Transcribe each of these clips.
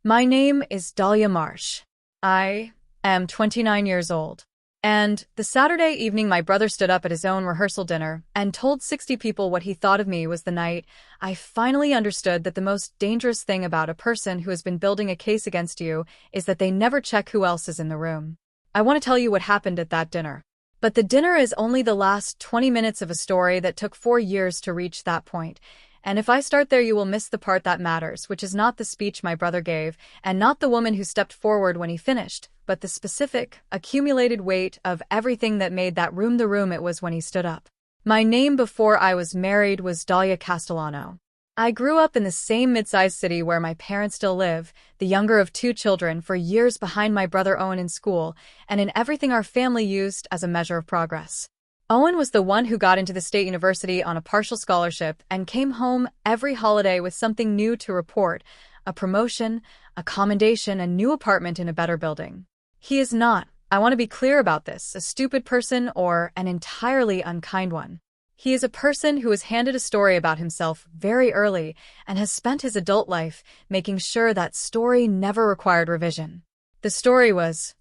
My name is Dahlia Marsh. I am 29 years old. And the Saturday evening my brother stood up at his own rehearsal dinner and told 60 people what he thought of me was the night I finally understood that the most dangerous thing about a person who has been building a case against you is that they never check who else is in the room. I want to tell you what happened at that dinner. But the dinner is only the last 20 minutes of a story that took 4 years to reach that point. And if I start there, you will miss the part that matters, which is not the speech my brother gave, and not the woman who stepped forward when he finished, but the specific, accumulated weight of everything that made that room the room it was when he stood up. My name before I was married was Dahlia Castellano. I grew up in the same mid-sized city where my parents still live, the younger of 2 children, for years behind my brother Owen in school, and in everything our family used as a measure of progress. Owen was the one who got into the state university on a partial scholarship and came home every holiday with something new to report, a promotion, a commendation, a new apartment in a better building. He is not, I want to be clear about this, a stupid person or an entirely unkind one. He is a person who was handed a story about himself very early and has spent his adult life making sure that story never required revision. The story was,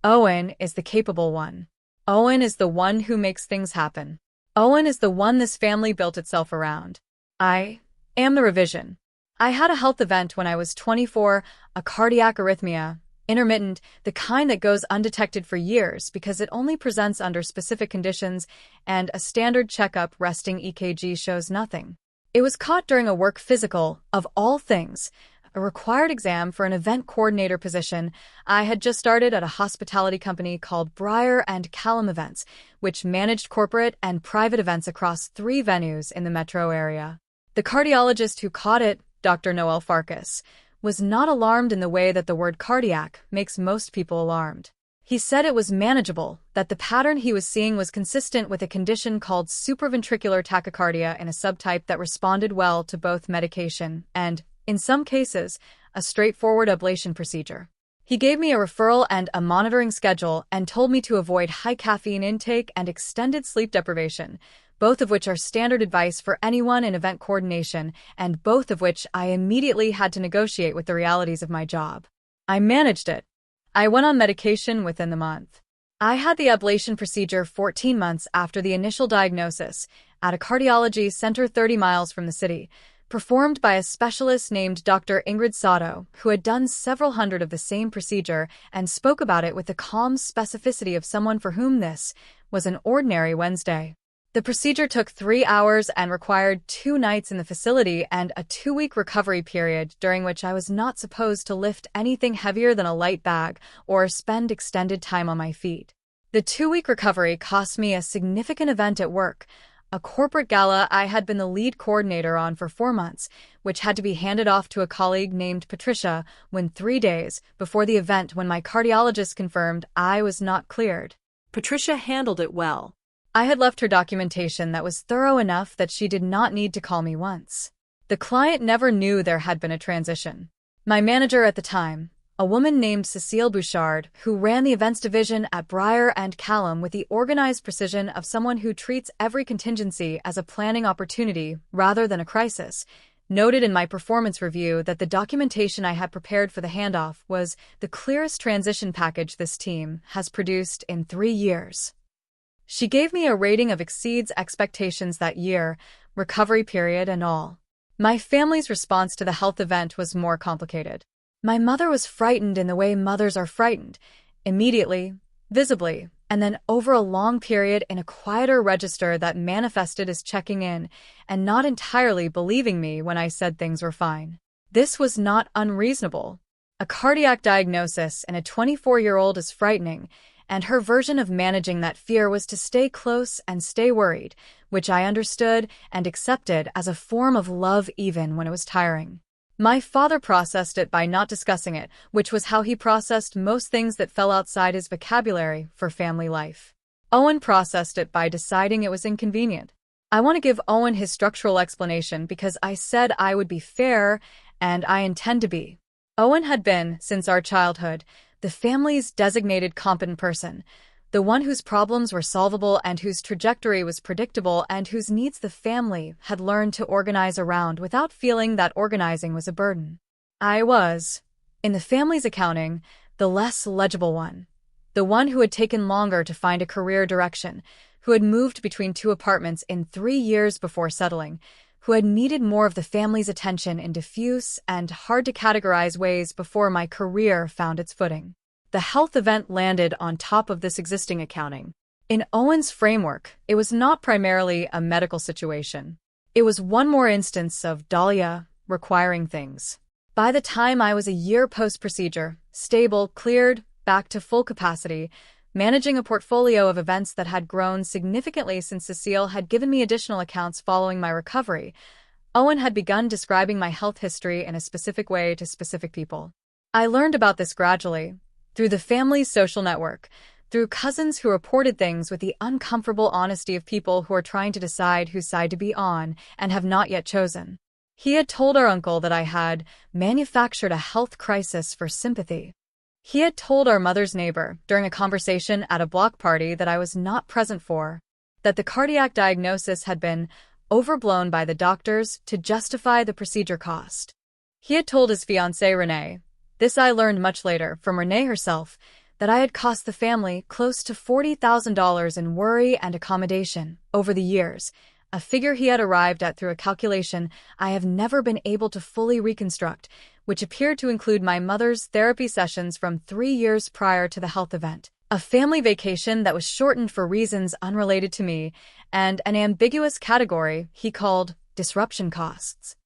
Owen is the capable one. Owen is the one who makes things happen. Owen is the one this family built itself around. I am the revision. I had a health event when I was 24, a cardiac arrhythmia, intermittent, the kind that goes undetected for years because it only presents under specific conditions, and a standard checkup resting EKG shows nothing. It was caught during a work physical, of all things, a required exam for an event coordinator position. I had just started at a hospitality company called Breyer and Callum Events, which managed corporate and private events across 3 venues in the metro area. The cardiologist who caught it, Dr. Noel Farkas, was not alarmed in the way that the word cardiac makes most people alarmed. He said it was manageable, that the pattern he was seeing was consistent with a condition called supraventricular tachycardia in a subtype that responded well to both medication and, in some cases, a straightforward ablation procedure. He gave me a referral and a monitoring schedule and told me to avoid high caffeine intake and extended sleep deprivation, both of which are standard advice for anyone in event coordination, and both of which I immediately had to negotiate with the realities of my job. I managed it. I went on medication within the month. I had the ablation procedure 14 months after the initial diagnosis at a cardiology center 30 miles from the city, performed by a specialist named Dr. Ingrid Sato, who had done several hundred of the same procedure and spoke about it with the calm specificity of someone for whom this was an ordinary Wednesday. The procedure took 3 hours and required 2 nights in the facility and a 2-week recovery period during which I was not supposed to lift anything heavier than a light bag or spend extended time on my feet. The 2-week recovery cost me a significant event at work, a corporate gala I had been the lead coordinator on for 4 months, which had to be handed off to a colleague named Patricia when 3 days before the event when my cardiologist confirmed I was not cleared. Patricia handled it well. I had left her documentation that was thorough enough that she did not need to call me once. The client never knew there had been a transition. My manager at the time, a woman named Cecile Bouchard, who ran the events division at Breyer and Callum with the organized precision of someone who treats every contingency as a planning opportunity rather than a crisis, noted in my performance review that the documentation I had prepared for the handoff was the clearest transition package this team has produced in 3 years. She gave me a rating of exceeds expectations that year, recovery period and all. My family's response to the health event was more complicated. My mother was frightened in the way mothers are frightened, immediately, visibly, and then over a long period in a quieter register that manifested as checking in and not entirely believing me when I said things were fine. This was not unreasonable. A cardiac diagnosis in a 24-year-old is frightening, and her version of managing that fear was to stay close and stay worried, which I understood and accepted as a form of love even when it was tiring. My father processed it by not discussing it, which was how he processed most things that fell outside his vocabulary for family life. Owen processed it by deciding it was inconvenient. I want to give Owen his structural explanation because I said I would be fair, and I intend to be. Owen had been, since our childhood, the family's designated competent person, the one whose problems were solvable and whose trajectory was predictable and whose needs the family had learned to organize around without feeling that organizing was a burden. I was, In the family's accounting, the less legible one. The one who had taken longer to find a career direction, who had moved between two apartments in 3 years before settling, who had needed more of the family's attention in diffuse and hard-to-categorize ways before my career found its footing. The health event landed on top of this existing accounting. In Owen's framework, it was not primarily a medical situation. It was one more instance of Dahlia requiring things. By the time I was a year post-procedure, stable, cleared, back to full capacity, managing a portfolio of events that had grown significantly since Cecile had given me additional accounts following my recovery, Owen had begun describing my health history in a specific way to specific people. I learned about this gradually, through the family's social network, through cousins who reported things with the uncomfortable honesty of people who are trying to decide whose side to be on and have not yet chosen. He had told our uncle that I had manufactured a health crisis for sympathy. He had told our mother's neighbor, during a conversation at a block party that I was not present for, that the cardiac diagnosis had been overblown by the doctors to justify the procedure cost. He had told his fiancée, Renee, this I learned much later from Renee herself, that I had cost the family close to $40,000 in worry and accommodation over the years, a figure he had arrived at through a calculation I have never been able to fully reconstruct, which appeared to include my mother's therapy sessions from 3 years prior to the health event, a family vacation that was shortened for reasons unrelated to me, and an ambiguous category he called disruption costs.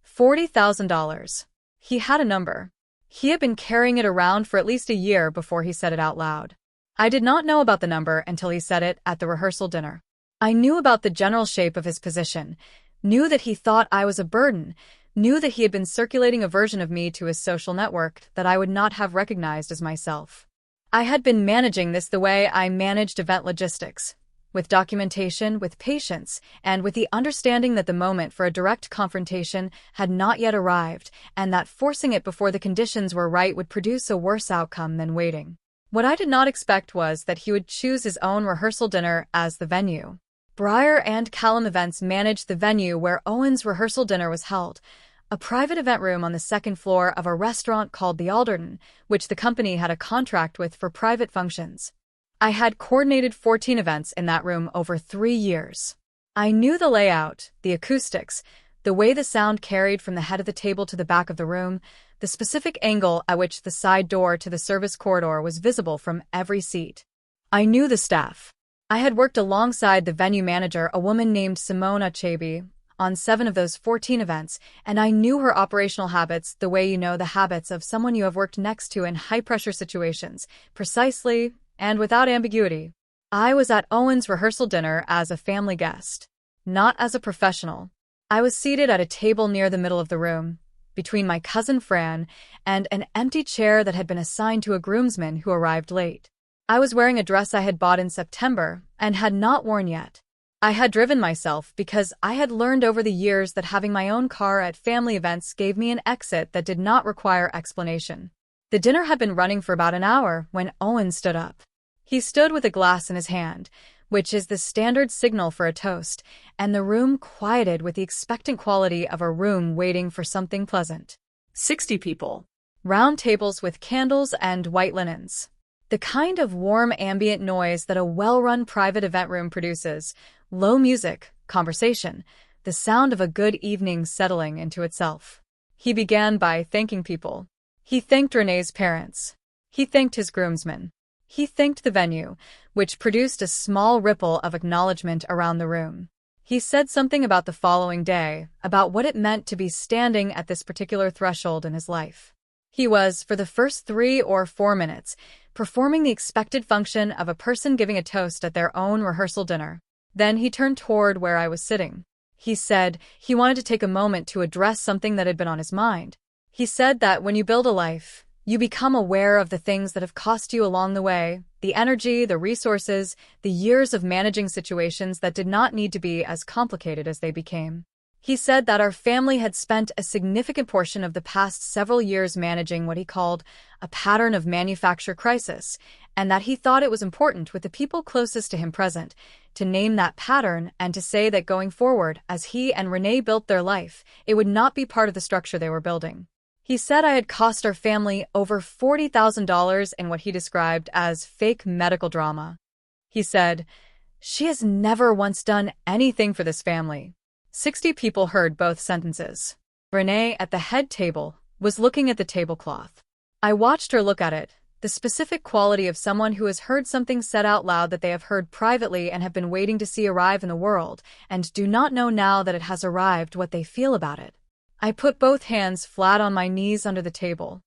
$40,000. He had a number. He had been carrying it around for at least a year before he said it out loud. I did not know about the number until he said it at the rehearsal dinner. I knew about the general shape of his position, knew that he thought I was a burden, knew that he had been circulating a version of me to his social network that I would not have recognized as myself. I had been managing this the way I managed event logistics, with documentation, with patience, and with the understanding that the moment for a direct confrontation had not yet arrived, and that forcing it before the conditions were right would produce a worse outcome than waiting. What I did not expect was that he would choose his own rehearsal dinner as the venue. Breyer and Callum Events managed the venue where Owen's rehearsal dinner was held, a private event room on the second floor of a restaurant called the Alderton, which the company had a contract with for private functions. I had coordinated 14 events in that room over 3 years. I knew the layout, the acoustics, the way the sound carried from the head of the table to the back of the room, the specific angle at which the side door to the service corridor was visible from every seat. I knew the staff. I had worked alongside the venue manager, a woman named Simona Chaby, on 7 of those 14 events, and I knew her operational habits the way you know the habits of someone you have worked next to in high-pressure situations, precisely and without ambiguity. I was at Owen's rehearsal dinner as a family guest, not as a professional. I was seated at a table near the middle of the room, between my cousin Fran and an empty chair that had been assigned to a groomsman who arrived late. I was wearing a dress I had bought in September and had not worn yet. I had driven myself because I had learned over the years that having my own car at family events gave me an exit that did not require explanation. The dinner had been running for about an hour when Owen stood up. He stood with a glass in his hand, which is the standard signal for a toast, and the room quieted with the expectant quality of a room waiting for something pleasant. 60 people. Round tables with candles and white linens. The kind of warm ambient noise that a well-run private event room produces. Low music, conversation, the sound of a good evening settling into itself. He began by thanking people. He thanked Renee's parents. He thanked his groomsmen. He thanked the venue, which produced a small ripple of acknowledgement around the room. He said something about the following day, about what it meant to be standing at this particular threshold in his life. He was, for the first 3 or 4 minutes, performing the expected function of a person giving a toast at their own rehearsal dinner. Then he turned toward where I was sitting. He said he wanted to take a moment to address something that had been on his mind. He said that when you build a life, you become aware of the things that have cost you along the way, the energy, the resources, the years of managing situations that did not need to be as complicated as they became. He said that our family had spent a significant portion of the past several years managing what he called a pattern of manufacture crisis, and that he thought it was important with the people closest to him present to name that pattern and to say that going forward, as he and Renee built their life, it would not be part of the structure they were building. He said I had cost our family over $40,000 in what he described as fake medical drama. He said, "She has never once done anything for this family." 60 people heard both sentences. Renee, at the head table, was looking at the tablecloth. I watched her look at it, the specific quality of someone who has heard something said out loud that they have heard privately and have been waiting to see arrive in the world, and do not know now that it has arrived what they feel about it. I put both hands flat on my knees under the table.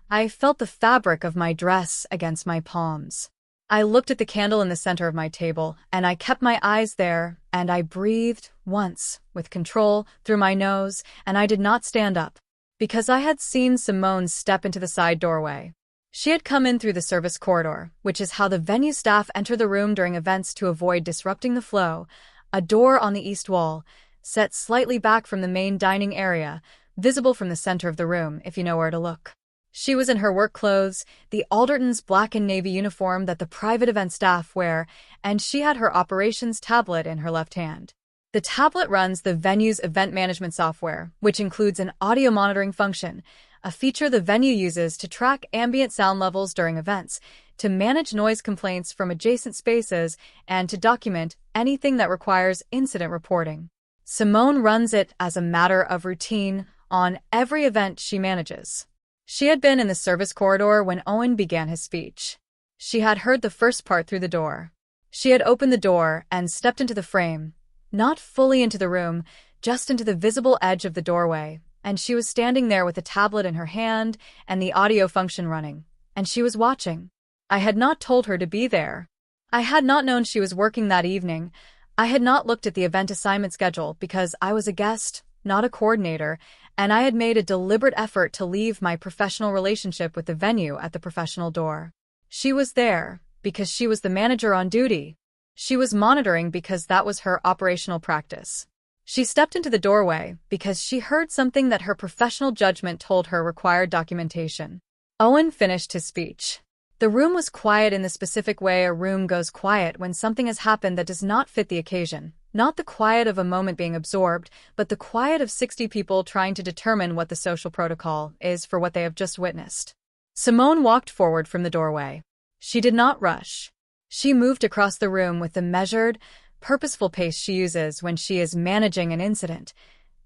I felt the fabric of my dress against my palms. I looked at the candle in the center of my table, and I kept my eyes there, and I breathed once, with control, through my nose, and I did not stand up, because I had seen Simone step into the side doorway. She had come in through the service corridor, which is how the venue staff enter the room during events to avoid disrupting the flow, a door on the east wall, set slightly back from the main dining area, visible from the center of the room if you know where to look. She was in her work clothes, the Alderton's black and navy uniform that the private event staff wear, and she had her operations tablet in her left hand. The tablet runs the venue's event management software, which includes an audio monitoring function, a feature the venue uses to track ambient sound levels during events, to manage noise complaints from adjacent spaces, and to document anything that requires incident reporting. Simone runs it as a matter of routine on every event she manages. She had been in the service corridor when Owen began his speech. She had heard the first part through the door. She had opened the door and stepped into the frame, not fully into the room, just into the visible edge of the doorway, and she was standing there with a tablet in her hand and the audio function running, and she was watching. I had not told her to be there. I had not known she was working that evening. I had not looked at the event assignment schedule because I was a guest, not a coordinator, and I had made a deliberate effort to leave my professional relationship with the venue at the professional door. She was there because she was the manager on duty. She was monitoring because that was her operational practice. She stepped into the doorway because she heard something that her professional judgment told her required documentation. Owen finished his speech. The room was quiet in the specific way a room goes quiet when something has happened that does not fit the occasion. Not the quiet of a moment being absorbed, but the quiet of 60 people trying to determine what the social protocol is for what they have just witnessed. Simone walked forward from the doorway. She did not rush. She moved across the room with the measured, purposeful pace she uses when she is managing an incident.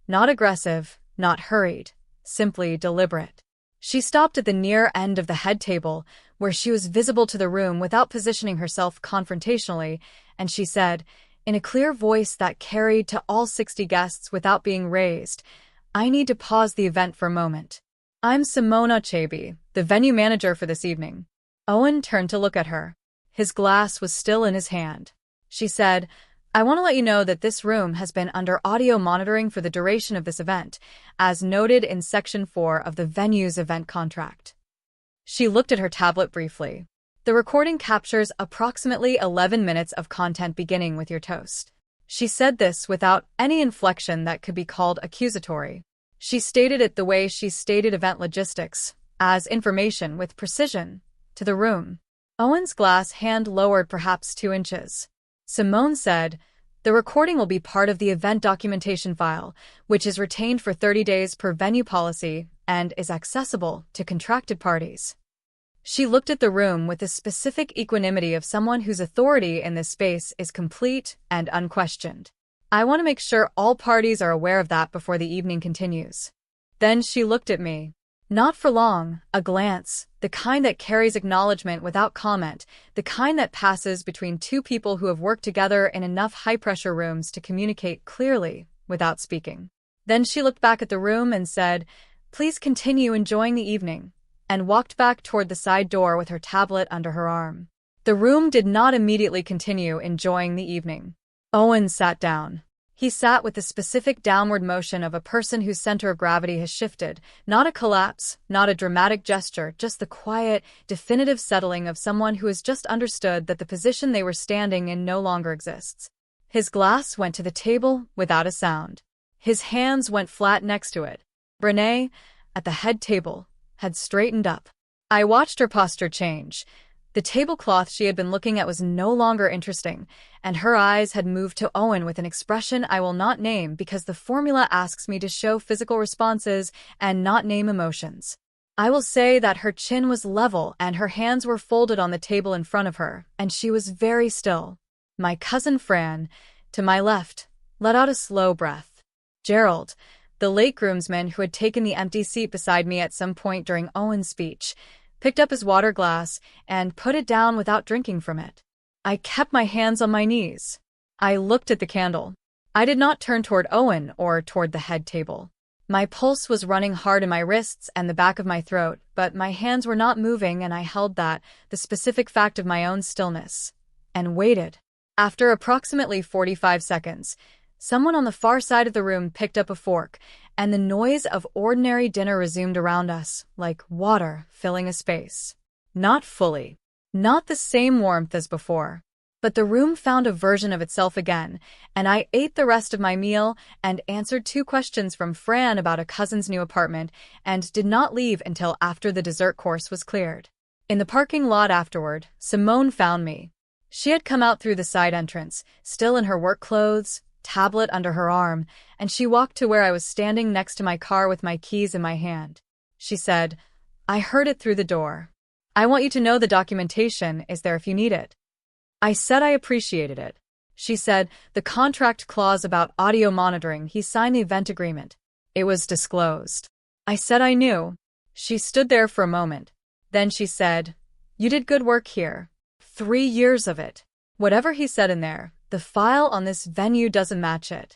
Not aggressive, not hurried, simply deliberate. She stopped at the near end of the head table, where she was visible to the room without positioning herself confrontationally, and she said, in a clear voice that carried to all 60 guests without being raised, "I need to pause the event for a moment. I'm Simona Chaby, the venue manager for this evening." Owen turned to look at her. His glass was still in his hand. She said, "I want to let you know that this room has been under audio monitoring for the duration of this event, as noted in Section 4 of the venue's event contract." She looked at her tablet briefly. The recording captures approximately 11 minutes of content beginning with your toast. She said this without any inflection that could be called accusatory. She stated it the way she stated event logistics, as information with precision, to the room. Owen's glass hand lowered perhaps 2 inches. Simone said, "The recording will be part of the event documentation file, which is retained for 30 days per venue policy and is accessible to contracted parties." She looked at the room with the specific equanimity of someone whose authority in this space is complete and unquestioned. "I want to make sure all parties are aware of that before the evening continues." Then she looked at me. Not for long, a glance, the kind that carries acknowledgement without comment, the kind that passes between two people who have worked together in enough high-pressure rooms to communicate clearly without speaking. Then she looked back at the room and said, "Please continue enjoying the evening," and walked back toward the side door with her tablet under her arm. The room did not immediately continue enjoying the evening. Owen sat down. He sat with the specific downward motion of a person whose center of gravity has shifted, not a collapse, not a dramatic gesture, just the quiet, definitive settling of someone who has just understood that the position they were standing in no longer exists. His glass went to the table without a sound. His hands went flat next to it. Renee, at the head table, had straightened up. I watched her posture change. The tablecloth she had been looking at was no longer interesting, and her eyes had moved to Owen with an expression I will not name because the formula asks me to show physical responses and not name emotions. I will say that her chin was level and her hands were folded on the table in front of her, and she was very still. My cousin Fran, to my left, let out a slow breath. Gerald, the late groomsman who had taken the empty seat beside me at some point during Owen's speech, picked up his water glass and put it down without drinking from it. I kept my hands on my knees. I looked at the candle. I did not turn toward Owen or toward the head table. My pulse was running hard in my wrists and the back of my throat, but my hands were not moving, and I held that, the specific fact of my own stillness, and waited. After approximately 45 seconds, someone on the far side of the room picked up a fork, and the noise of ordinary dinner resumed around us, like water filling a space. Not fully. Not the same warmth as before. But the room found a version of itself again, and I ate the rest of my meal and answered 2 questions from Fran about a cousin's new apartment and did not leave until after the dessert course was cleared. In the parking lot afterward, Simone found me. She had come out through the side entrance, still in her work clothes, tablet under her arm, and she walked to where I was standing next to my car with my keys in my hand. She said, "I heard it through the door. I want you to know the documentation is there if you need it." I said I appreciated it. She said, "The contract clause about audio monitoring, he signed the event agreement. It was disclosed." I said I knew. She stood there for a moment. Then she said, "You did good work here. 3 years of it. Whatever he said in there, the file on this venue doesn't match it."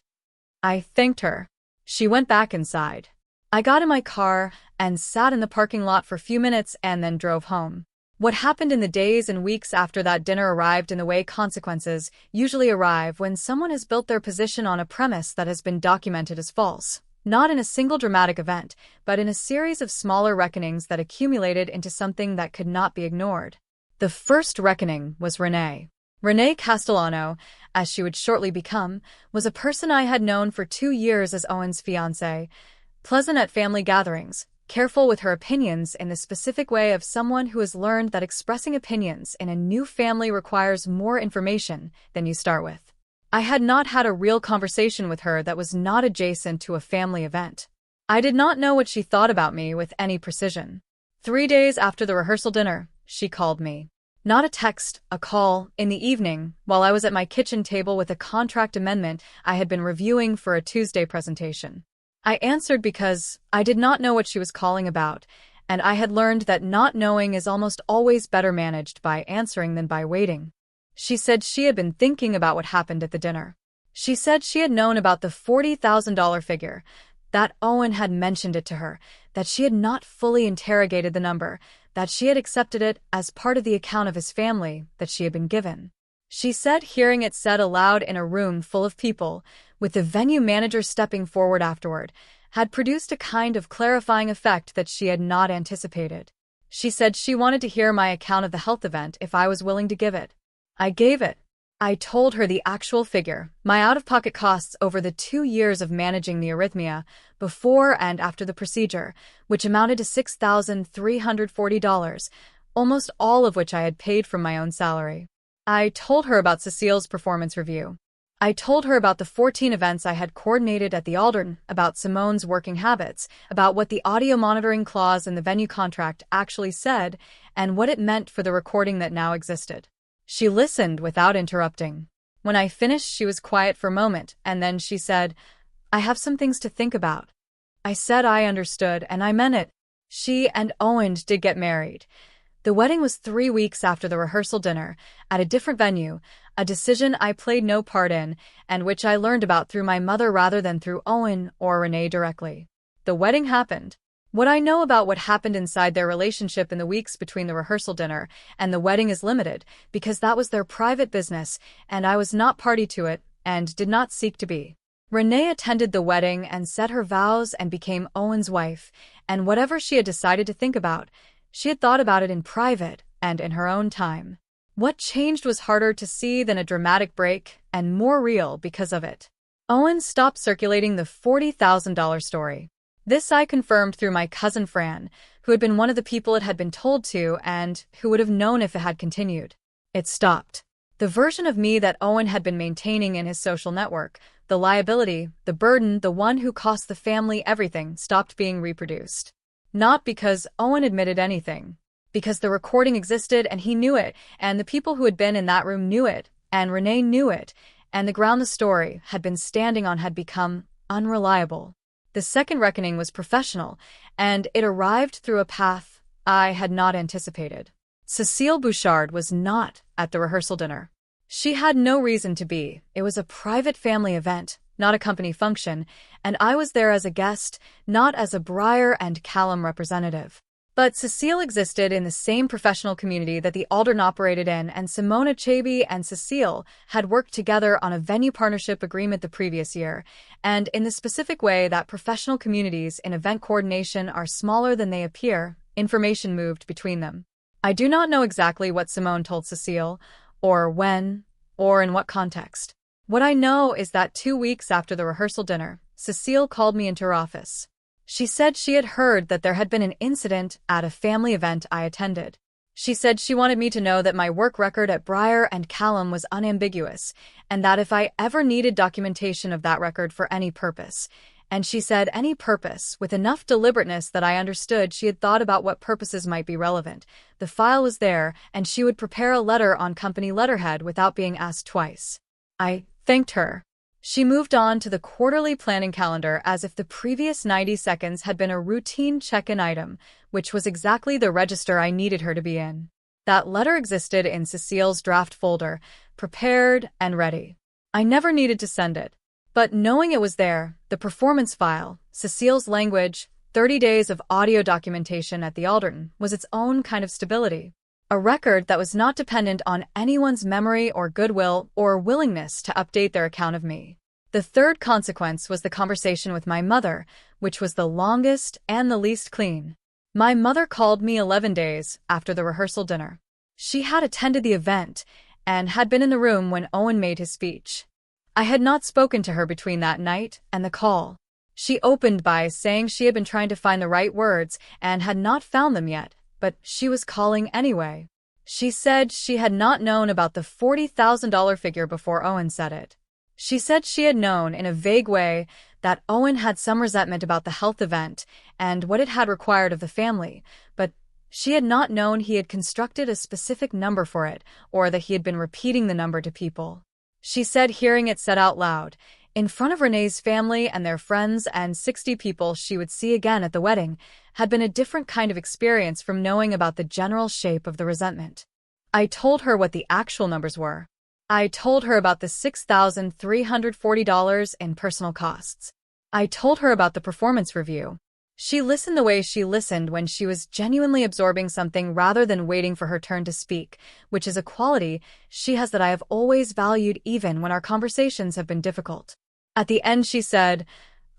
I thanked her. She went back inside. I got in my car and sat in the parking lot for a few minutes and then drove home. What happened in the days and weeks after that dinner arrived in the way consequences usually arrive when someone has built their position on a premise that has been documented as false, not in a single dramatic event, but in a series of smaller reckonings that accumulated into something that could not be ignored. The first reckoning was Renee. Renee Castellano, as she would shortly become, was a person I had known for 2 years as Owen's fiancée, pleasant at family gatherings, careful with her opinions in the specific way of someone who has learned that expressing opinions in a new family requires more information than you start with. I had not had a real conversation with her that was not adjacent to a family event. I did not know what she thought about me with any precision. 3 days after the rehearsal dinner, she called me. Not a text, a call, in the evening, while I was at my kitchen table with a contract amendment I had been reviewing for a Tuesday presentation. I answered because I did not know what she was calling about, and I had learned that not knowing is almost always better managed by answering than by waiting. She said she had been thinking about what happened at the dinner. She said she had known about the $40,000 figure, that Owen had mentioned it to her, that she had not fully interrogated the number, that she had accepted it as part of the account of his family that she had been given. She said hearing it said aloud in a room full of people, with the venue manager stepping forward afterward, had produced a kind of clarifying effect that she had not anticipated. She said she wanted to hear my account of the health event if I was willing to give it. I gave it. I told her the actual figure, my out-of-pocket costs over the 2 years of managing the arrhythmia, before and after the procedure, which amounted to $6,340, almost all of which I had paid from my own salary. I told her about Cecile's performance review. I told her about the 14 events I had coordinated at the Aldern, about Simone's working habits, about what the audio monitoring clause in the venue contract actually said, and what it meant for the recording that now existed. She listened without interrupting. When I finished, she was quiet for a moment, and then she said, "I have some things to think about." I said I understood, and I meant it. She and Owen did get married. The wedding was 3 weeks after the rehearsal dinner, at a different venue, a decision I played no part in, and which I learned about through my mother rather than through Owen or Renee directly. The wedding happened. What I know about what happened inside their relationship in the weeks between the rehearsal dinner and the wedding is limited, because that was their private business, and I was not party to it, and did not seek to be. Renee attended the wedding and said her vows and became Owen's wife, and whatever she had decided to think about, she had thought about it in private and in her own time. What changed was harder to see than a dramatic break, and more real because of it. Owen stopped circulating the $40,000 story. This I confirmed through my cousin Fran, who had been one of the people it had been told to and who would have known if it had continued. It stopped. The version of me that Owen had been maintaining in his social network, the liability, the burden, the one who cost the family everything, stopped being reproduced. Not because Owen admitted anything. Because the recording existed and he knew it, and the people who had been in that room knew it, and Renee knew it, and the ground the story had been standing on had become unreliable. The second reckoning was professional, and it arrived through a path I had not anticipated. Cécile Bouchard was not at the rehearsal dinner. She had no reason to be. It was a private family event, not a company function, and I was there as a guest, not as a Breyer and Callum representative. But Cécile existed in the same professional community that the Aldern operated in, and Simona Chaby and Cécile had worked together on a venue partnership agreement the previous year, and in the specific way that professional communities in event coordination are smaller than they appear, information moved between them. I do not know exactly what Simone told Cécile, or when, or in what context. What I know is that 2 weeks after the rehearsal dinner, Cécile called me into her office. She said she had heard that there had been an incident at a family event I attended. She said she wanted me to know that my work record at Breyer and Callum was unambiguous, and that if I ever needed documentation of that record for any purpose, and she said any purpose, with enough deliberateness that I understood she had thought about what purposes might be relevant, the file was there, and she would prepare a letter on company letterhead without being asked twice. I thanked her. She moved on to the quarterly planning calendar as if the previous 90 seconds had been a routine check-in item, which was exactly the register I needed her to be in. That letter existed in Cécile's draft folder, prepared and ready. I never needed to send it. But knowing it was there, the performance file, Cécile's language, 30 days of audio documentation at the Aldern, was its own kind of stability. A record that was not dependent on anyone's memory or goodwill or willingness to update their account of me. The third consequence was the conversation with my mother, which was the longest and the least clean. My mother called me 11 days after the rehearsal dinner. She had attended the event and had been in the room when Owen made his speech. I had not spoken to her between that night and the call. She opened by saying she had been trying to find the right words and had not found them yet, but she was calling anyway. She said she had not known about the $40,000 figure before Owen said it. She said she had known in a vague way that Owen had some resentment about the health event and what it had required of the family, but she had not known he had constructed a specific number for it or that he had been repeating the number to people. She said hearing it said out loud, in front of Renee's family and their friends and 60 people she would see again at the wedding, had been a different kind of experience from knowing about the general shape of the resentment. I told her what the actual numbers were. I told her about the $6,340 in personal costs. I told her about the performance review. She listened the way she listened when she was genuinely absorbing something rather than waiting for her turn to speak, which is a quality she has that I have always valued even when our conversations have been difficult. At the end she said,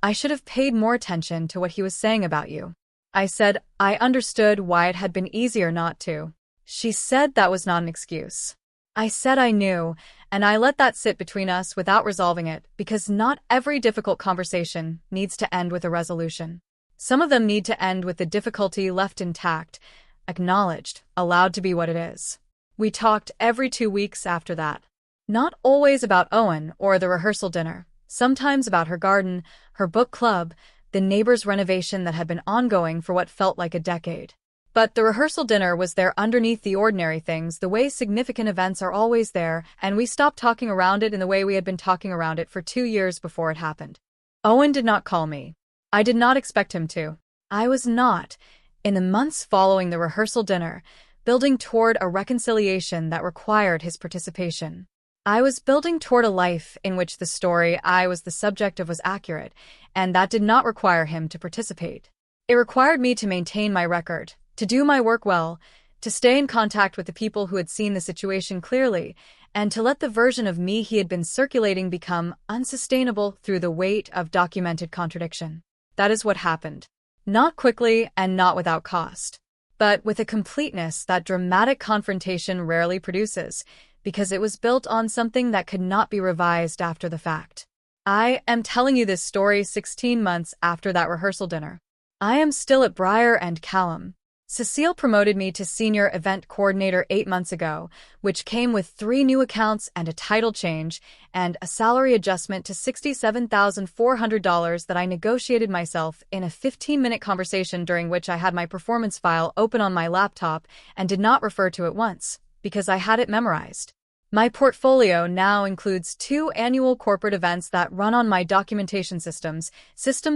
I should have paid more attention to what he was saying about you. I said I understood why it had been easier not to. She said that was not an excuse. I said I knew, and I let that sit between us without resolving it, because not every difficult conversation needs to end with a resolution. Some of them need to end with the difficulty left intact, acknowledged, allowed to be what it is. We talked every 2 weeks after that. Not always about Owen or the rehearsal dinner, sometimes about her garden, her book club, the neighbor's renovation that had been ongoing for what felt like a decade. But the rehearsal dinner was there underneath the ordinary things, the way significant events are always there, and we stopped talking around it in the way we had been talking around it for 2 years before it happened. Owen did not call me. I did not expect him to. I was not, in the months following the rehearsal dinner, building toward a reconciliation that required his participation. I was building toward a life in which the story I was the subject of was accurate, and that did not require him to participate. It required me to maintain my record, to do my work well, to stay in contact with the people who had seen the situation clearly, and to let the version of me he had been circulating become unsustainable through the weight of documented contradiction. That is what happened. Not quickly and not without cost, but with a completeness that dramatic confrontation rarely produces, because it was built on something that could not be revised after the fact. I am telling you this story 16 months after that rehearsal dinner. I am still at Breyer and Callum. Cecile promoted me to senior event coordinator 8 months ago, which came with 3 new accounts and a title change, and a salary adjustment to $67,400 that I negotiated myself in a 15-minute conversation during which I had my performance file open on my laptop and did not refer to it once, because I had it memorized. My portfolio now includes 2 annual corporate events that run on my documentation systems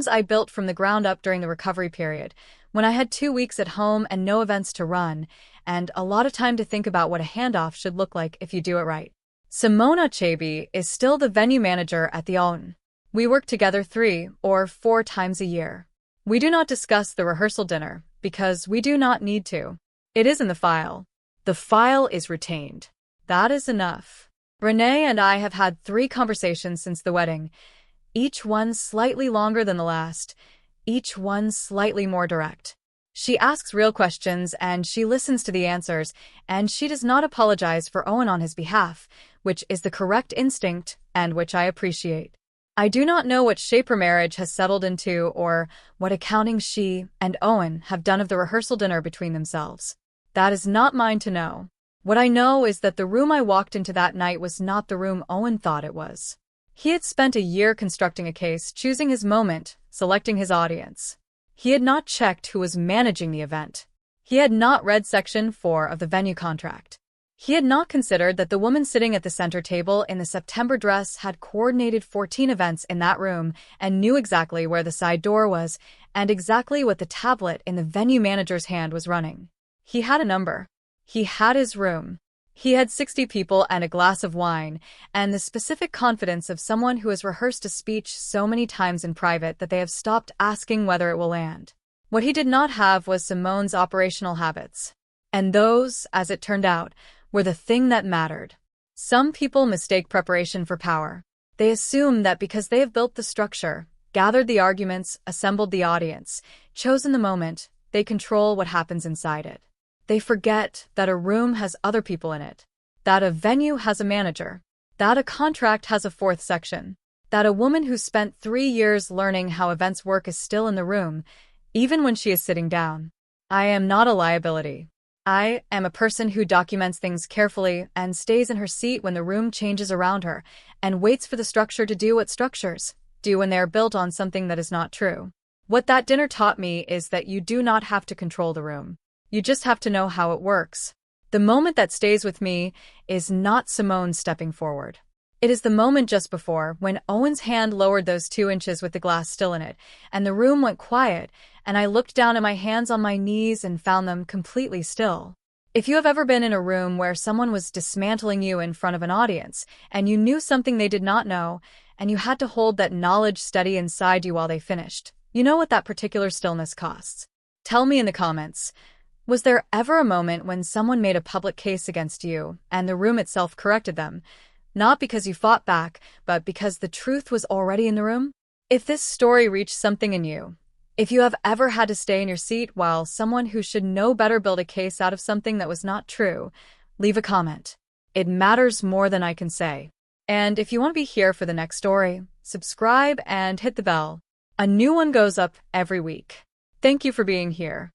I built from the ground up during the recovery period, when I had 2 weeks at home and no events to run, and a lot of time to think about what a handoff should look like if you do it right. Simona Chaby is still the venue manager at the OWN. We work together 3 or 4 times a year. We do not discuss the rehearsal dinner, because we do not need to. It is in the file. The file is retained. That is enough. Renee and I have had 3 conversations since the wedding, each one slightly longer than the last, each one slightly more direct. She asks real questions and she listens to the answers, and she does not apologize for Owen on his behalf, which is the correct instinct and which I appreciate. I do not know what shape her marriage has settled into or what accounting she and Owen have done of the rehearsal dinner between themselves. That is not mine to know. What I know is that the room I walked into that night was not the room Owen thought it was. He had spent a year constructing a case, choosing his moment, selecting his audience. He had not checked who was managing the event. He had not read Section 4 of the venue contract. He had not considered that the woman sitting at the center table in the September dress had coordinated 14 events in that room and knew exactly where the side door was and exactly what the tablet in the venue manager's hand was running. He had a number. He had his room. He had 60 people and a glass of wine, and the specific confidence of someone who has rehearsed a speech so many times in private that they have stopped asking whether it will land. What he did not have was Simone's operational habits. And those, as it turned out, were the thing that mattered. Some people mistake preparation for power. They assume that because they have built the structure, gathered the arguments, assembled the audience, chosen the moment, they control what happens inside it. They forget that a room has other people in it, that a venue has a manager, that a contract has a 4th section, that a woman who spent 3 years learning how events work is still in the room, even when she is sitting down. I am not a liability. I am a person who documents things carefully and stays in her seat when the room changes around her, and waits for the structure to do what structures do when they are built on something that is not true. What that dinner taught me is that you do not have to control the room. You just have to know how it works. The moment that stays with me is not Simone stepping forward. It is the moment just before, when Owen's hand lowered those 2 inches with the glass still in it, and the room went quiet, and I looked down at my hands on my knees and found them completely still. If you have ever been in a room where someone was dismantling you in front of an audience, and you knew something they did not know, and you had to hold that knowledge steady inside you while they finished, you know what that particular stillness costs. Tell me in the comments. Was there ever a moment when someone made a public case against you and the room itself corrected them, not because you fought back, but because the truth was already in the room? If this story reached something in you, if you have ever had to stay in your seat while someone who should know better built a case out of something that was not true, leave a comment. It matters more than I can say. And if you want to be here for the next story, subscribe and hit the bell. A new one goes up every week. Thank you for being here.